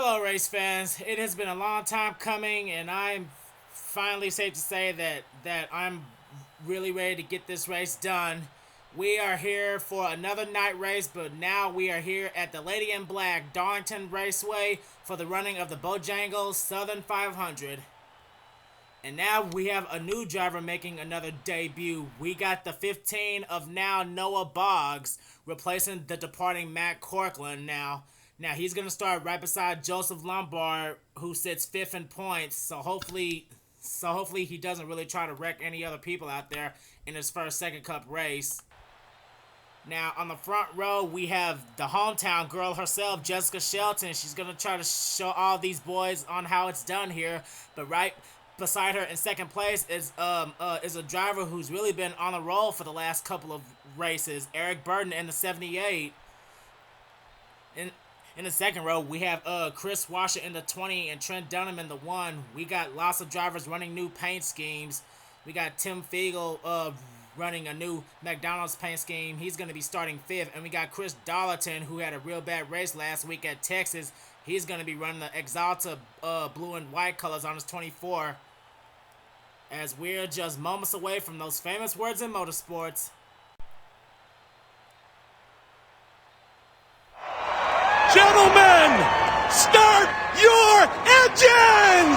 Hello, race fans. It has been a long time coming, and I'm finally safe to say that I'm really ready to get this race done. We are here for another night race, but now we are here at the Lady in Black Darlington Raceway for the running of the Bojangles Southern 500. And now we have a new driver making another debut. We got the 15 of now Noah Boggs replacing the departing Matt Korklan now. Now he's going to start right beside Joseph Lombard, who sits 5th in points. So hopefully he doesn't really try to wreck any other people out there in his first Second Cup race. Now on the front row we have the hometown girl herself, Jessica Shelton. She's going to try to show all these boys on how it's done here. But right beside her in second place is a driver who's really been on the roll for the last couple of races, Eric Burden in the 78. In the second row, we have Kris Wascher in the 20 and Trent Dunham in the 1. We got lots of drivers running new paint schemes. We got Tim Fiegel running a new McDonald's paint scheme. He's going to be starting 5th. And we got Chris Darlington, who had a real bad race last week at Texas. He's going to be running the Exalta blue and white colors on his 24. As we're just moments away from those famous words in motorsports. Gentlemen, start your engines!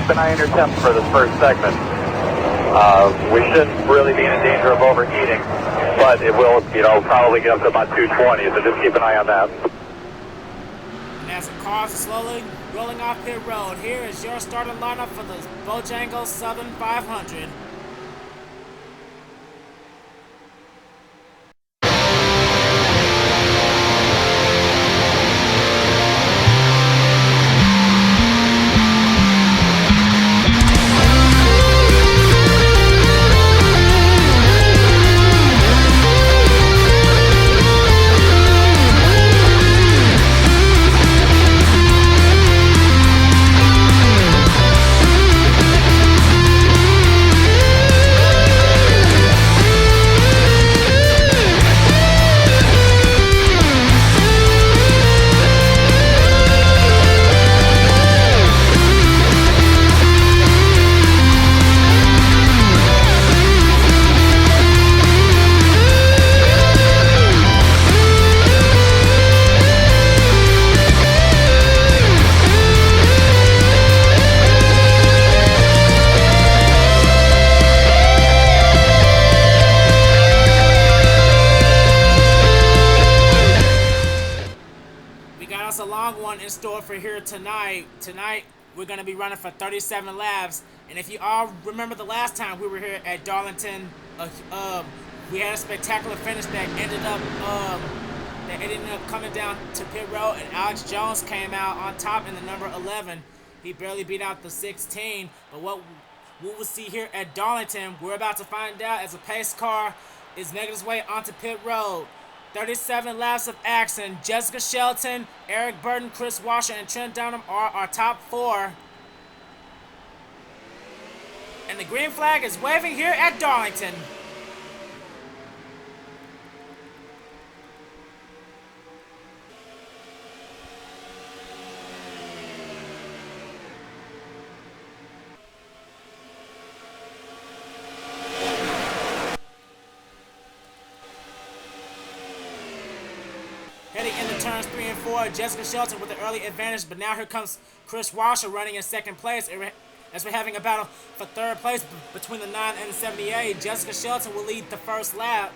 Been 900 temps for this first segment. We shouldn't really be in danger of overheating, but it will, probably get up to about 220, so just keep an eye on that. And as the cars are slowly rolling off pit road, here is your starting lineup for the Bojangles Southern 500. A long one in store for here tonight. Tonight we're going to be running for 37 laps, and if you all remember the last time we were here at Darlington, we had a spectacular finish that ended up coming down to pit road, and Alex Jones came out on top in the number 11. He barely beat out the 16, but what we will see here at Darlington, we're about to find out as a pace car is making its way onto pit road. 37 laps of action. Jessica Shelton, Eric Burden, Kris Wascher, and Trent Dunham are our top 4. And the green flag is waving here at Darlington. Heading into turns 3 and 4, Jessica Shelton with the early advantage, but now here comes Kris Wascher running in second place. As we're having a battle for third place between the 9 and the 78, Jessica Shelton will lead the first lap.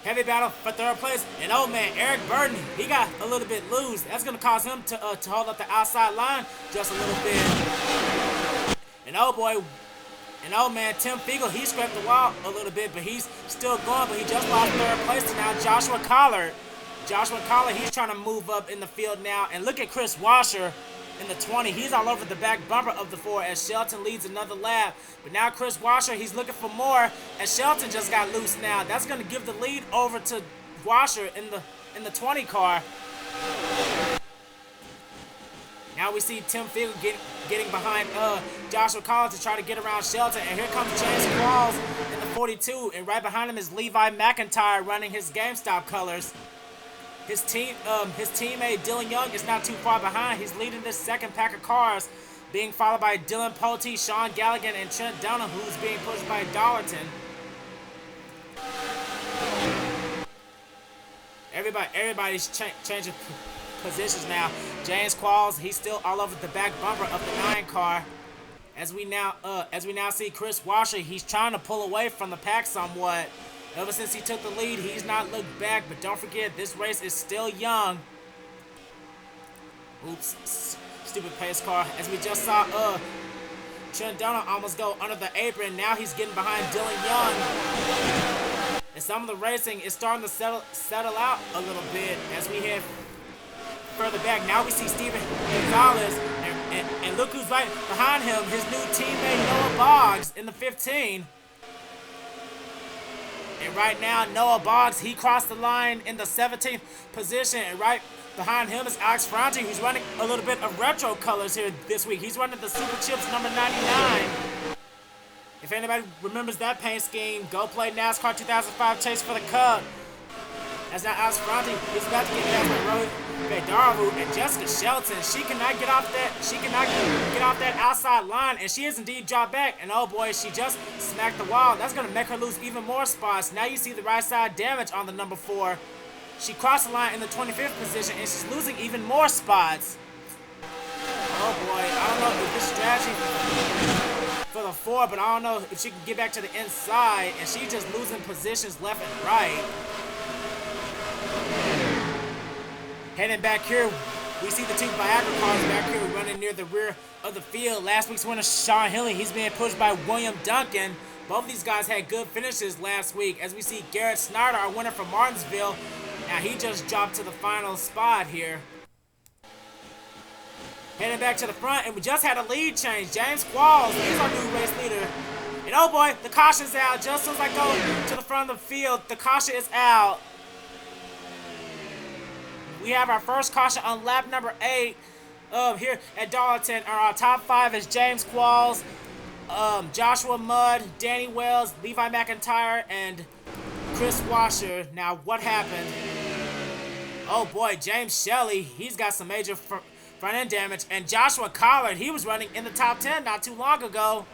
Heavy battle for third place, and oh man, Eric Burden, he got a little bit loose. That's going to cause him to hold up the outside line just a little bit. And oh boy, and oh man, Tim Fiegel, he scraped the wall a little bit, but he's still going, but he just lost third place to now Joshua Collard. Joshua Collard, he's trying to move up in the field now, and look at Kris Wascher in the 20. He's all over the back bumper of the 4 as Shelton leads another lap. But now Kris Wascher, he's looking for more, as Shelton just got loose now. That's going to give the lead over to Wascher in the 20 car. Now we see Tim Field getting behind Joshua Collins to try to get around Shelton. And here comes James Qualls in the 42. And right behind him is Levi McIntyre running his GameStop colors. His teammate Dylan Young is not too far behind. He's leading this second pack of cars, being followed by Dillon Poteet, Sean Galligan, and Trent Dutta, who's being pushed by Darlington. Everybody's changing positions now. James Qualls, he's still all over the back bumper of the 9 car. As we now see Kris Wascher, he's trying to pull away from the pack somewhat. Ever since he took the lead, he's not looked back. But don't forget, this race is still young. Oops, stupid pace car. As we just saw, Trent Dutta almost go under the apron. Now he's getting behind Dylan Young. And some of the racing is starting to settle out a little bit as we head further back. Now we see Steven Gonzalez, and look who's right behind him, his new teammate Noah Boggs in the 15. And right now, Noah Boggs, he crossed the line in the 17th position, and right behind him is Alex Ferranti, who's running a little bit of retro colors here this week. He's running the Super Chips number 99. If anybody remembers that paint scheme, go play NASCAR 2005 Chase for the Cup. As now Alex Ferranti is about to get past by Rohit Vedaru and Jessica Shelton. She cannot get off that outside line, and she is indeed dropped back. And oh boy, she just smacked the wall. That's gonna make her lose even more spots. Now you see the right side damage on the number 4. She crossed the line in the 25th position, and she's losing even more spots. Oh boy, I don't know if this strategy for the 4, but I don't know if she can get back to the inside, and she's just losing positions left and right. Heading back here, we see the 2 Viagra cars back here running near the rear of the field. Last week's winner, Shawn Henley, he's being pushed by William Duncan. Both of these guys had good finishes last week. As we see Garett Snydor, our winner from Martinsville, now he just dropped to the final spot here. Heading back to the front, and we just had a lead change. James Qualls, he's our new race leader. And oh boy, the caution's out. Just as I go to the front of the field, the caution is out. We have our first caution on lap number 8 here at Darlington. Our top 5 is James Qualls, Joshua Mudd, Danny Wells, Levi McIntyre, and Kris Wascher. Now, what happened? Oh boy, James Shelley, he's got some major front end damage. And Joshua Collard, he was running in the top 10 not too long ago.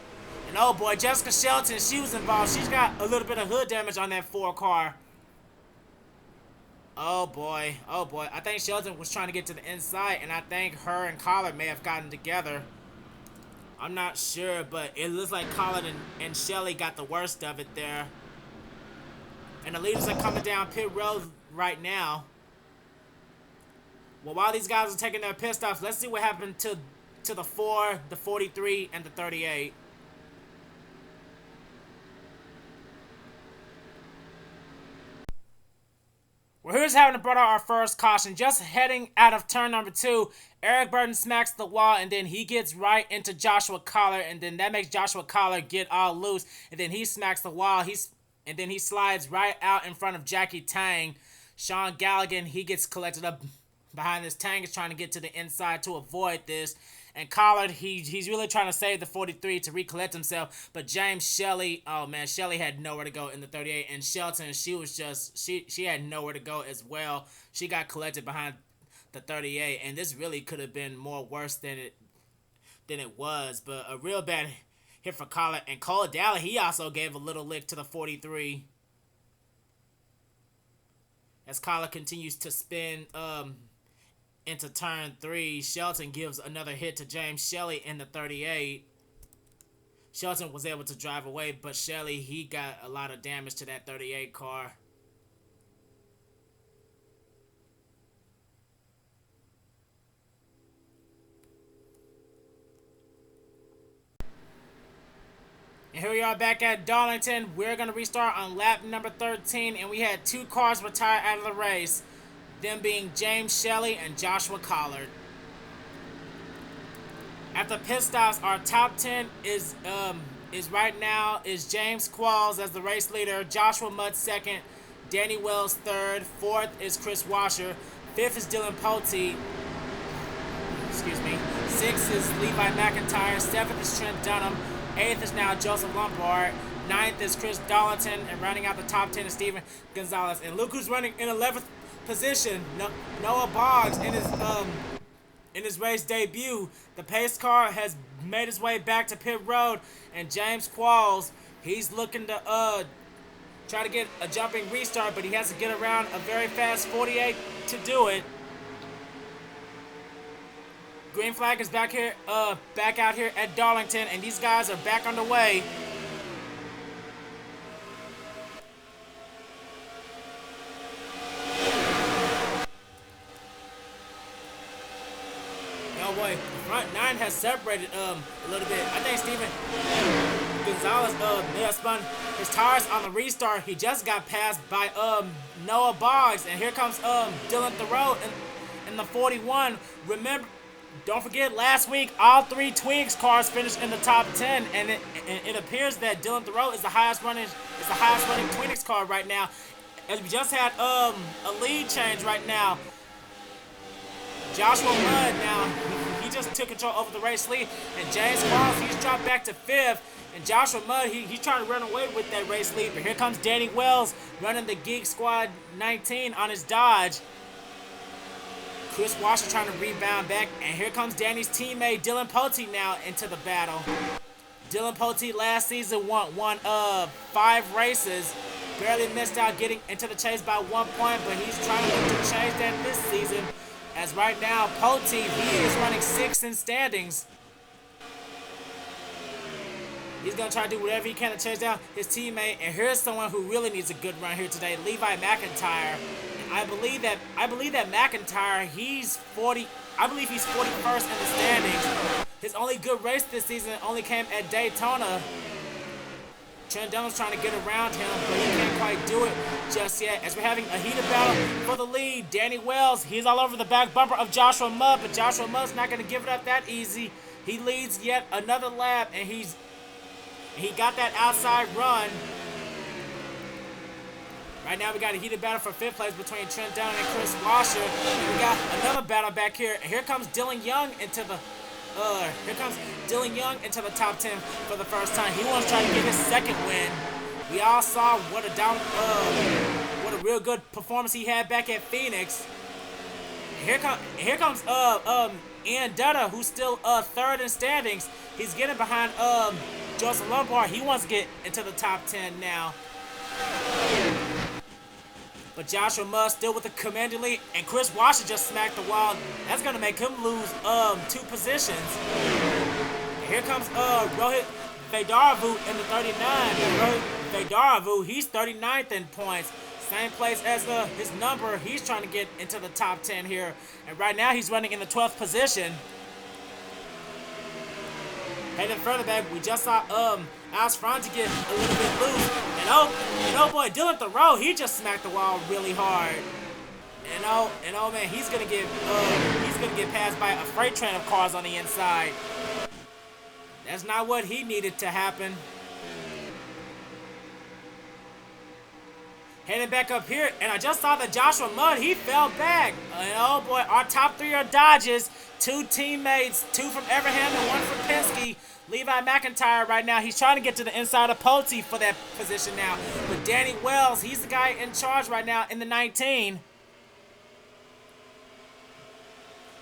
And oh boy, Jessica Shelton, she was involved. She's got a little bit of hood damage on that 4 car. Oh boy, oh boy. I think Shelton was trying to get to the inside, and I think her and Collard may have gotten together. I'm not sure, but it looks like Collard and Shelley got the worst of it there. And the leaders are coming down pit road right now. Well, while these guys are taking their pit stops, let's see what happened to the 4, the 43, and the 38. Well, here's having brought out our first caution. Just heading out of turn number 2, Eric Burton smacks the wall, and then he gets right into Joshua Collard, and then that makes Joshua Collard get all loose, and then he smacks the wall. And then he slides right out in front of Jackie Tang. Sean Galligan, he gets collected up behind this. Tang is trying to get to the inside to avoid this. And Collard, he's really trying to save the 43 to recollect himself. But James Shelley, oh man, Shelley had nowhere to go in the 38. And Shelton, she had nowhere to go as well. She got collected behind the 38. And this really could have been more worse than it was. But a real bad hit for Collard. And Cole Dalley, he also gave a little lick to the 43. As Collard continues to spin into turn 3, Shelton gives another hit to James Shelley in the 38. Shelton was able to drive away, but Shelley, he got a lot of damage to that 38 car. And here we are back at Darlington. We're going to restart on lap number 13, and we had 2 cars retire out of the race. Them being James Shelley and Joshua Collard. After pit stops, our top 10 is right now is James Qualls as the race leader, Joshua Mudd second, Danny Wells third, fourth is Kris Wascher, fifth is Dillon Poteet. Excuse me. 6th is Levi McIntyre. 7th is Trent Dunham. 8th is now Joseph Lombard. 9th is Chris Darlington. And rounding out the top 10 is Steven Gonzalez. And look who's running in 11th position. Noah Boggs in his race debut. The pace car has made his way back to pit road. And James Qualls, he's looking to try to get a jumping restart, but he has to get around a very fast 48 to do it. Green flag is back out here at Darlington, and these guys are back on the way. Oh boy, the front 9 has separated a little bit. I think Steven Gonzalez may have spun his tires on the restart. He just got passed by Noah Boggs, and here comes Dillon Poteet in the 41. Remember, don't forget, last week all 3 Twinks cars finished in the top 10, and it appears that Dillon Poteet is the highest running Twinks car right now. As we just had a lead change right now. Joshua Mudd now, he just took control over the race lead, and James Qualls, he's dropped back to 5th. And Joshua Mudd, he's trying to run away with that race lead. But here comes Danny Wells running the Geek Squad 19 on his Dodge. Kris Wascher trying to rebound back. And here comes Danny's teammate Dillon Poteet now into the battle. Dillon Poteet last season won 5 races. Barely missed out getting into the chase by 1 point. But he's trying to change that this season. As right now, Poteet, he is running 6th in standings. He's going to try to do whatever he can to chase down his teammate. And here's someone who really needs a good run here today, Levi McIntyre. And I believe that McIntyre, he's 41st in the standings. His only good race this season only came at Daytona. Trent Dunham's trying to get around him, but he can't quite do it just yet. As we're having a heated battle for the lead, Danny Wells, he's all over the back bumper of Joshua Mudd, but Joshua Mudd's not going to give it up that easy. He leads yet another lap, and he got that outside run. Right now we got a heated battle for 5th place between Trent Dunham and Kris Wascher. And we got another battle back here. And here comes Dillon Young into the top 10 for the first time. He wants to try to get his 2nd win. We all saw what a real good performance he had back at Phoenix. And here comes Ian Dutta, who's still 3rd in standings. He's getting behind Joseph Lombard. He wants to get into the top 10 now. But Joshua Mudd still with the commanding lead, and Kris Wascher just smacked the wall. That's gonna make him lose 2 positions. And here comes Rohit Vedaravu in the 39. Rohit Vedaravu, he's 39th in points. Same place as his number. He's trying to get into the top 10 here. And right now he's running in the 12th position. Heading further back, we just saw Alex Ferranti get a little bit loose. And oh boy, Dillon Poteet, he just smacked the wall really hard. And oh man, he's gonna get passed by a freight train of cars on the inside. That's not what he needed to happen. Heading back up here, and I just saw that Joshua Mudd, he fell back. And oh boy, our top 3 are Dodges. 2 teammates, 2 from Everham and 1 from Penske. Levi McIntyre right now, he's trying to get to the inside of Poteet for that position now. But Danny Wells, he's the guy in charge right now in the 19.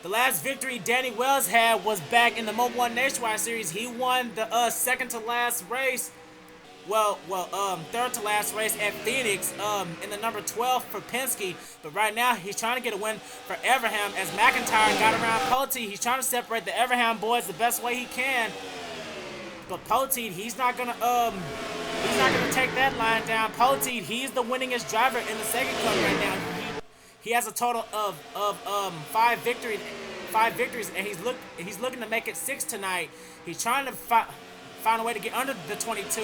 The last victory Danny Wells had was back in the Mobil 1 Nationwide Series. He won the second to last race. Third to last race at Phoenix in the number 12 for Penske. But right now, he's trying to get a win for Everham as McIntyre got around Poteet. He's trying to separate the Everham boys the best way he can. But Poteet, he's not gonna take that line down. Poteet, he's the winningest driver in the Sega Cup right now. He has a total of 5 victories, and he's looking to make it 6 tonight. He's trying to find a way to get under the 22,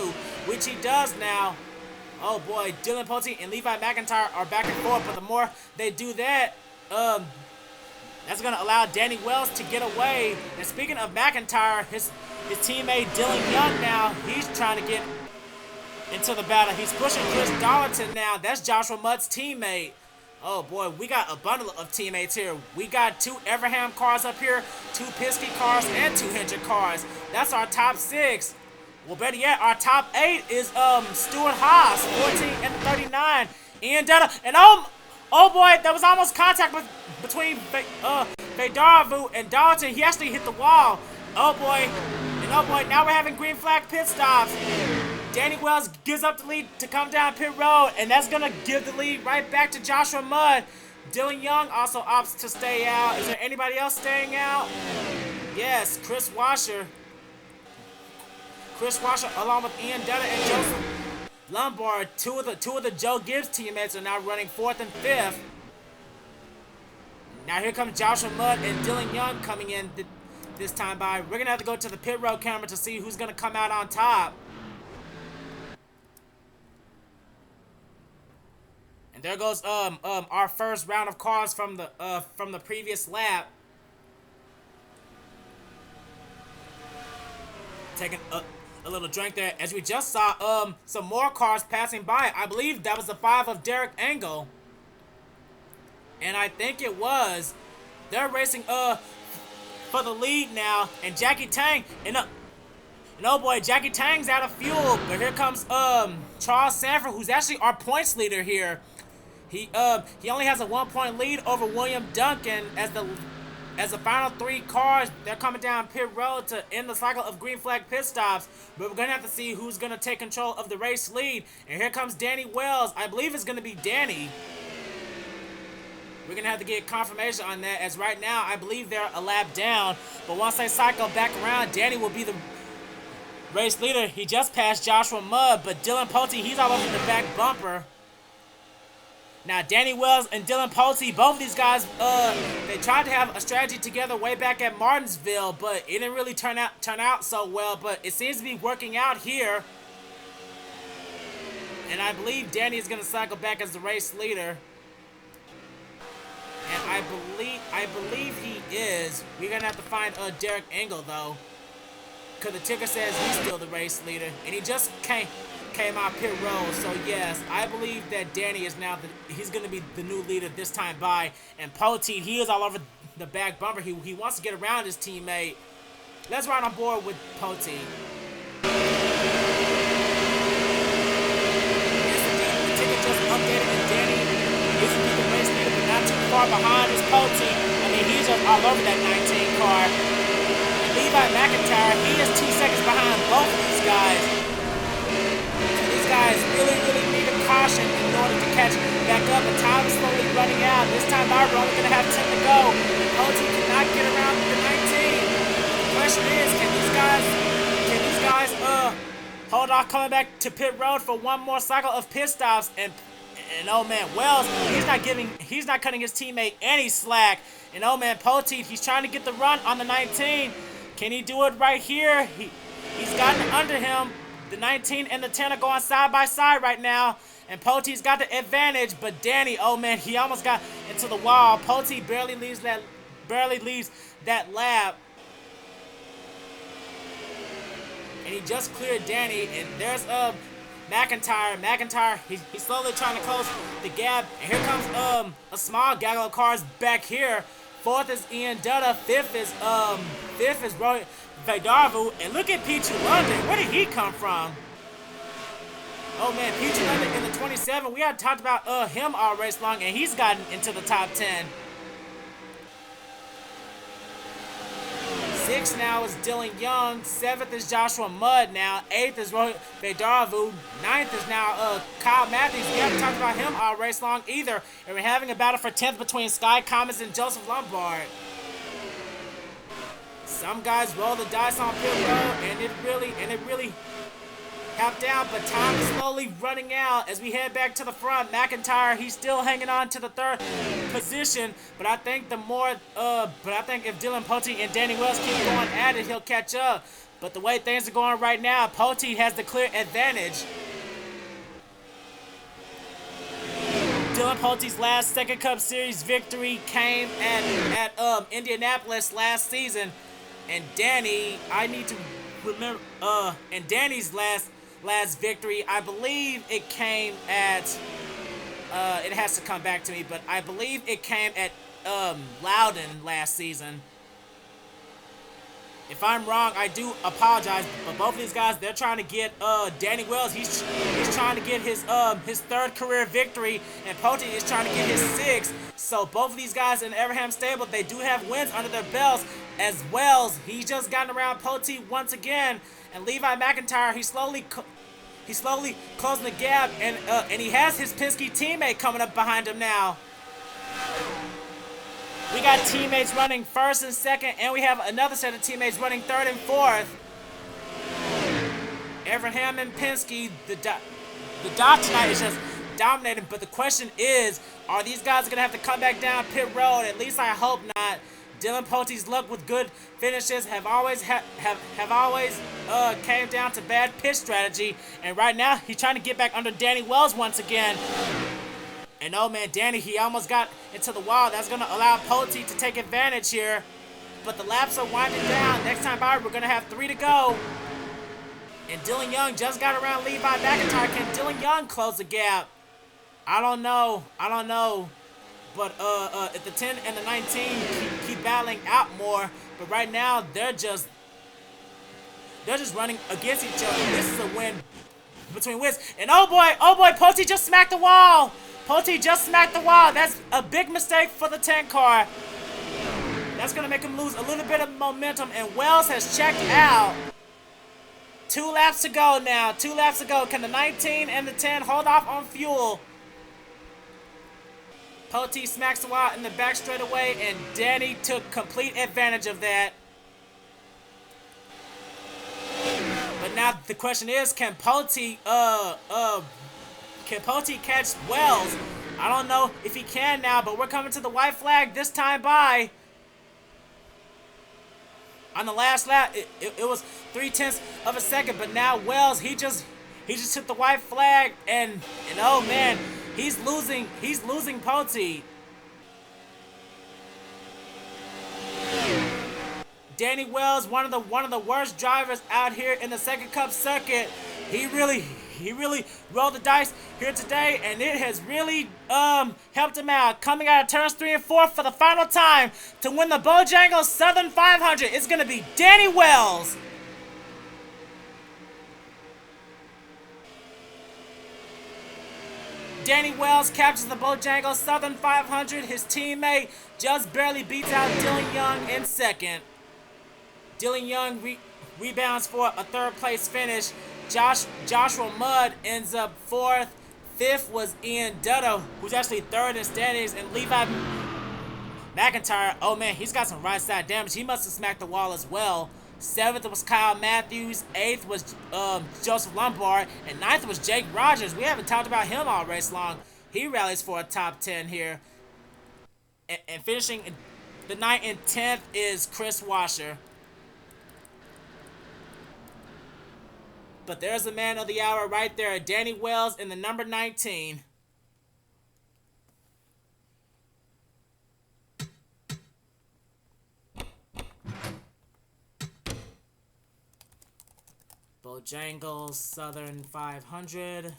which he does now. Oh boy, Dillon Poteet and Levi McIntyre are back and forth, but the more they do that, that's going to allow Danny Wells to get away. And speaking of McIntyre, his teammate Dillon Young now, he's trying to get into the battle. He's pushing Chris Darlington now. That's Joshua Mudd's teammate. Oh boy, we got a bundle of teammates here. We got 2 Everham cars up here, 2 Piskey cars, and 2 Hendrick cars. That's our top 6. Well, better yet, our top 8 is Stuart Haas, 14 and 39. Ian Dutta, and oh boy, there was almost contact between Vejdarvu and Darlington. He actually hit the wall. Oh boy, now we're having green flag pit stops. Danny Wells gives up the lead to come down pit road, and that's gonna give the lead right back to Joshua Mudd. Dylan Young also opts to stay out. Is there anybody else staying out? Yes, Kris Wascher. Kris Wascher, along with Ian Dutta and Joseph Lombard, two of the Joe Gibbs teammates are now running 4th and 5th. Now here comes Joshua Mudd and Dylan Young coming in this time by. We're gonna have to go to the pit road camera to see who's gonna come out on top. And there goes our first round of cars from the previous lap. Taking a little drink there as we just saw some more cars passing by. I believe that was the 5 of Derek Engel. And I think it was. They're racing for the lead now, and Jackie Tang and oh boy, Jackie Tang's out of fuel. But here comes Charles Sandfer, who's actually our points leader here. He only has a 1-point lead over William Duncan as the final 3 cars, they're coming down pit road to end the cycle of green flag pit stops. But we're going to have to see who's going to take control of the race lead. And here comes Danny Wells. I believe it's going to be Danny. We're going to have to get confirmation on that, as right now I believe they're a lap down. But once they cycle back around, Danny will be the race leader. He just passed Joshua Mudd, but Dillon Poteet, he's all over the back bumper. Now, Danny Wells and Dillon Poteet, both of these guys, they tried to have a strategy together way back at Martinsville, but it didn't really turn out so well. But it seems to be working out here. And I believe Danny is going to cycle back as the race leader. And I believe he is. We're going to have to find Derek Engel, though. Because the ticker says he's still the race leader. And he just came out pit road. So yes, I believe that Danny is now he's going to be the new leader this time by. And Poteet, he is all over the back bumper. He wants to get around his teammate. Let's ride on board with Poteet. Yes, indeed, the ticket just updated, and Danny is the race leader, but not too far behind is Poteet. I mean, he's just all over that 19 car. And Levi McIntyre, he is 2 seconds behind both of these guys. Guys really need a caution in order to catch back up, and time is slowly running out. This time we're only going to have 10 to go. Poteet cannot get around the 19. The question is, can these guys hold off coming back to pit road for one more cycle of pit stops? And oh man, Wells, he's not cutting his teammate any slack. And oh man, Poteet, he's trying to get the run on the 19. Can he do it right here? He's gotten under him. The 19 and the 10 are going side by side right now, and Poteet's got the advantage. But Danny, oh man, he almost got into the wall. Poteet barely leaves that lap, and he just cleared Danny. And there's McIntyre. McIntyre, he's slowly trying to close the gap. And here comes a small gaggle of cars back here. 4th is Ian Dutta. 5th is Vejdarvu, and look at Pichu London. Where did he come from? Oh man, Pichu London in the 27. We had talked about him all race long, and he's gotten into the top 10. 6th now is Dylan Young. 7th is Joshua Mudd now. 8th is Vejdarvu. 9th is now Kyle Mathews. We haven't talked about him all race long either. And we're having a battle for 10th between Sky Commons and Joseph Lombard. Some guys roll the dice on pit road, and it really helped out, but time is slowly running out as we head back to the front. McIntyre, he's still hanging on to the 3rd position, but I think if Dillon Poteet and Danny Wells keep going at it, he'll catch up. But the way things are going right now, Poteet has the clear advantage. Dillon Poteet's last Second Cup Series victory came at Indianapolis last season. And Danny, I need to remember, and Danny's last victory, I believe it came at it has to come back to me, but I believe it came at Loudon last season. If I'm wrong, I do apologize. But both of these guys, they're trying to get Danny Wells. He's trying to get his third career victory, and Poteet is trying to get his sixth. So both of these guys in the Everham stable, they do have wins under their belts. As Wells, he's just gotten around Poteet once again, and Levi McIntyre, he's slowly closing the gap, and he has his Penske teammate coming up behind him now. We got teammates running first and second, and we have another set of teammates running third and fourth. Everham and Penske, the dot tonight is just dominating, but the question is, are these guys going to have to come back down pit road? At least I hope not. Dillon Poteet's luck with good finishes have always came down to bad pit strategy, and right now he's trying to get back under Danny Wells once again. And oh man, Danny, he almost got into the wall. That's going to allow Poteet to take advantage here. But the laps are winding down. Next time by, we're going to have 3 to go. And Dillon Young just got around Levi McIntyre. Can Dillon Young close the gap? I don't know. But if the 10 and the 19 keep battling out more. But right now, they're just running against each other. This is a win between wins. And oh boy, Poteet just smacked the wall. That's a big mistake for the 10 car. That's going to make him lose a little bit of momentum. And Wells has checked out. 2 laps to go now. Can the 19 and the 10 hold off on fuel? Poteet smacks the wall in the back straightaway, and Danny took complete advantage of that. But now the question is, can Poteet catch Wells? I don't know if he can now, but we're coming to the white flag this time by. On the last lap, it was 0.3 of a second, but now Wells, he just took the white flag, and oh man, he's losing Poteet. Danny Wells, one of the worst drivers out here in the Second Cup circuit. He really rolled the dice here today, and it has really helped him out. Coming out of turns 3 and 4 for the final time to win the Bojangles Southern 500. It's going to be Danny Wells. Danny Wells captures the Bojangles Southern 500. His teammate just barely beats out Dillon Young in second. Dillon Young rebounds for a third place finish. Joshua Mudd ends up fourth. Fifth was Ian Dutta, who's actually third in standings, and Levi McIntyre, oh man, he's got some right side damage. He must have smacked the wall as well. Seventh was Kyle Mathews. Eighth was Joseph Lombard, and ninth was Jake Rogers. We haven't talked about him all race long. He rallies for a top 10 here. And finishing the 9th and 10th is Kris Wascher. But there's the man of the hour right there, Danny Wells in the number 19. Bojangles Southern 500.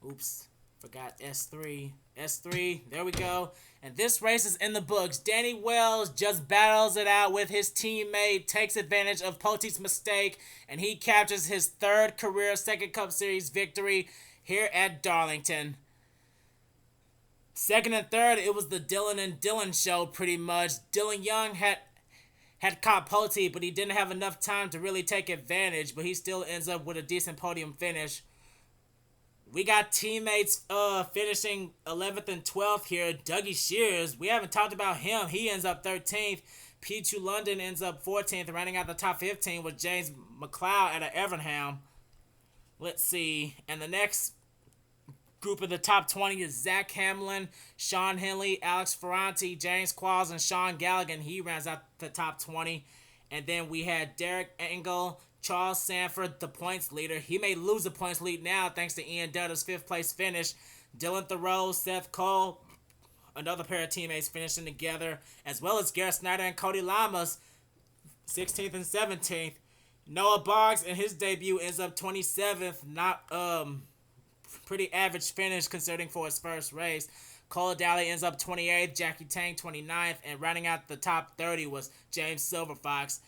Oops, forgot S3. S3, there we go. And this race is in the books. Danny Wells just battles it out with his teammate, takes advantage of Poteet's mistake, and he captures his third career Second Cup Series victory here at Darlington. Second and third, it was the Dillon and Dillon show pretty much. Dillon Young had caught Poteet, but he didn't have enough time to really take advantage, but he still ends up with a decent podium finish. We got teammates finishing 11th and 12th here. Dougie Shears, we haven't talked about him. He ends up 13th. Pichu London ends up 14th, rounding out the top 15 with James McLeod out of Everham. Let's see. And the next group of the top 20 is Zach Hamlin, Shawn Henley, Alex Ferranti, James Qualls, and Sean Galligan. He rounds out the top 20. And then we had Derek Engel, Charles Sandfer, the points leader. He may lose the points lead now thanks to Ian Dutta's 5th place finish. Dylan Thoreau, Seth Cole, another pair of teammates finishing together, as well as Garett Snydor and Cody Llamas, 16th and 17th. Noah Boggs in his debut ends up 27th, not pretty average finish considering for his first race. Cole Daly ends up 28th, Jackie Tang 29th, and rounding out the top 30 was James Silverfox.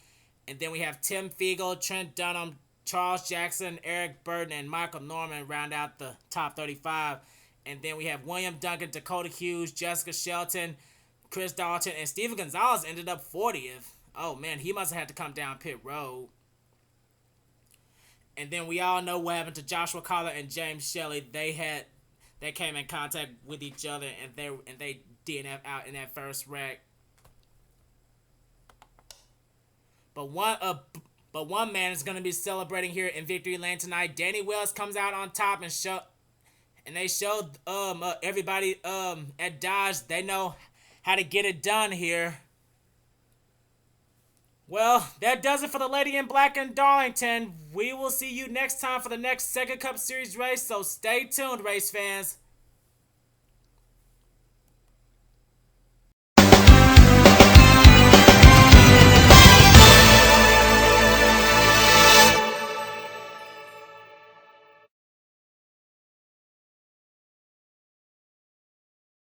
And then we have Tim Fiegel, Trent Dunham, Charles Jackson, Eric Burton, and Michael Norman round out the top 35. And then we have William Duncan, Dakota Hughes, Jessica Shelton, Chris Dalton, and Steven Gonzalez ended up 40th. Oh man, he must have had to come down pit road. And then we all know what happened to Joshua Collar and James Shelley. They came in contact with each other and they DNF out in that first wreck. But one man is going to be celebrating here in victory lane tonight. Danny Wells comes out on top and they showed everybody at Dodge they know how to get it done here. Well, that does it for the Lady in Black in Darlington. We will see you next time for the next Sega Cup Series race, so stay tuned, race fans.